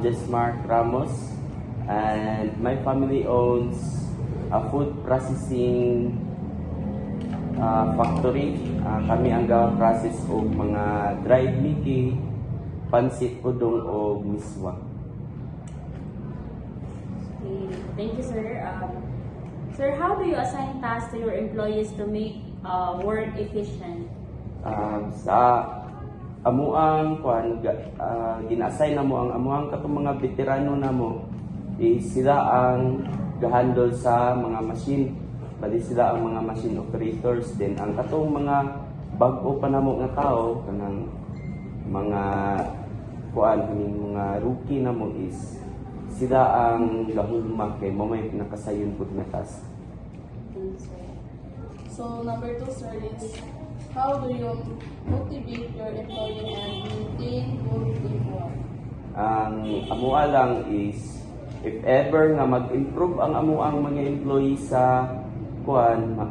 Jesmark Ramos, and my family owns a food processing factory. Kami ang process og mga dried miki, pansit udong o miswa. Okay. Thank you, sir. Sir, how do you assign tasks to your employees to make work efficient? Sa amuang gina-assign namo ang amuang katong mga veterano namo is sila ang gahandle sa mga machine, bali sila ang mga machine operators. Then ang katong mga bag-o pa namo nga tao kanang mga kaning mga rookie namo is sila ang gahulma kay mo may nakasayon pud nga task. So number 2, sir, is how do you motivate your employee and maintain good teamwork? Ang amua lang is if ever nga mag-improve ang amuang mga employee sa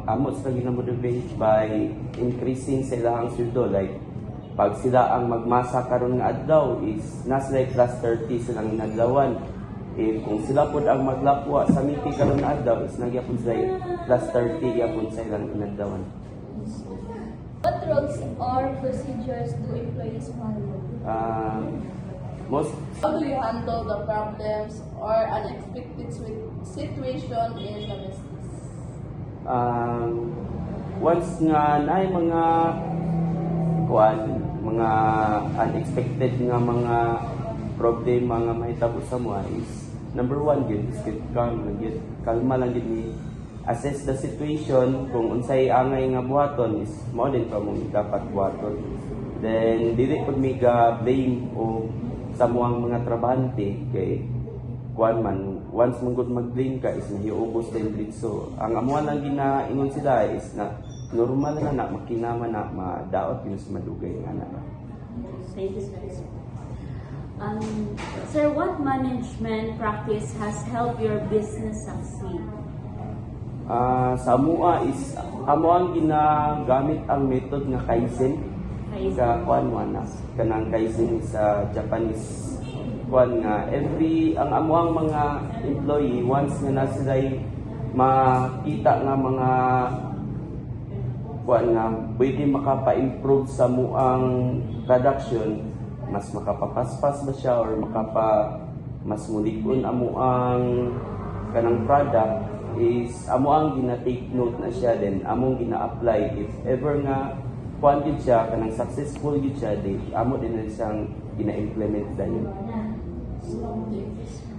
amo sila gina-motivate by increasing sa ilang sweldo. Like pag sila ang magmasa karon nga adlaw is nasa like plus 30 silang inadlawan. Kung sila po ang maglapwa sa miti karon nga adlaw is nagyapon sila plus 30 yapon sa ilang inadlawan. What rules or procedures do employees follow? How do you handle the problems or unexpected situation in the business? Once nga naay mga mga unexpected nga mga problema nga mahitabo sa mo is number 1 gyud is kalma lang gyud ni assess the situation. Kung unsay angay nga buhaton is mao din pa mong dapat buhaton. Then dili pud mi ga blame o sa muang mga trabahante kay man once mong gud mag-blame ka is nahiubos din diretso. Ang amuan lang ginaingon sila is na normal na makinaman na madaot yun sa madugay nga na. Thank you, sir. Sir, what management practice has helped your business succeed? Sa amua is amo ang ginagamit ang method nga Kaizen. Sa kanang Kaizen sa Japanese nga ang amuang mga employee once nga na sila makita nga mga nga pwede makapa-improve sa muang production, mas makapapaspas ba siya or mas mulikon amuang kanang product is amo ang gina-take note na siya, then among gina-apply if ever nga gid siya kanang successful gid siya, then amo din na siyang gina-implement dayon.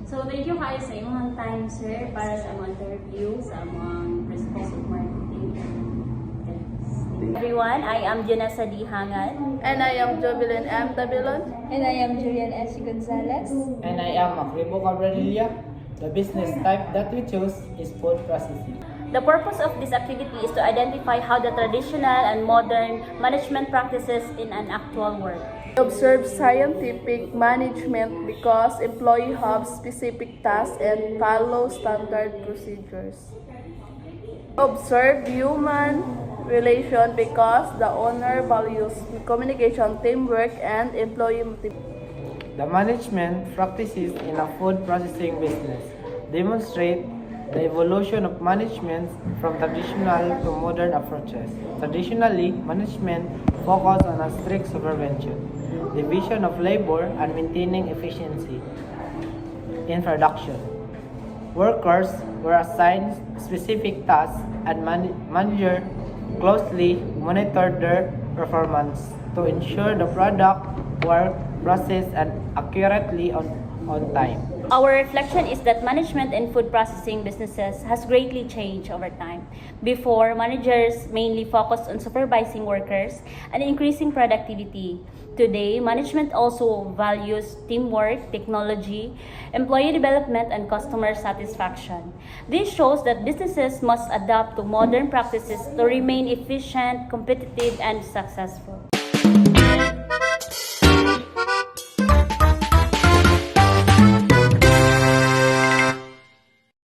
So thank you kayo sa imong time, sir, para sa among interview sa among Principles of Marketing. Everyone, I am Janessa D. Hangan. And I am Jovelyn M. Tabilon. And I am Julian S. Gonzalez. And I am Macribo Cabrera. The business type that we chose is food processing. The purpose of this activity is to identify how the traditional and modern management practices in an actual work. Observe scientific management because employees have specific tasks and follow standard procedures. Observe human relation because the owner values communication, teamwork, and employee motivation. The management practices in a food processing business demonstrate the evolution of management from traditional to modern approaches. Traditionally, management focused on a strict supervision, division of labor, and maintaining efficiency in production. Workers were assigned specific tasks and manager closely monitored their performance to ensure the product worked, processed, and accurately on time. Our reflection is that management in food processing businesses has greatly changed over time. Before, managers mainly focused on supervising workers and increasing productivity. Today, management also values teamwork, technology, employee development, and customer satisfaction. This shows that businesses must adapt to modern practices to remain efficient, competitive, and successful.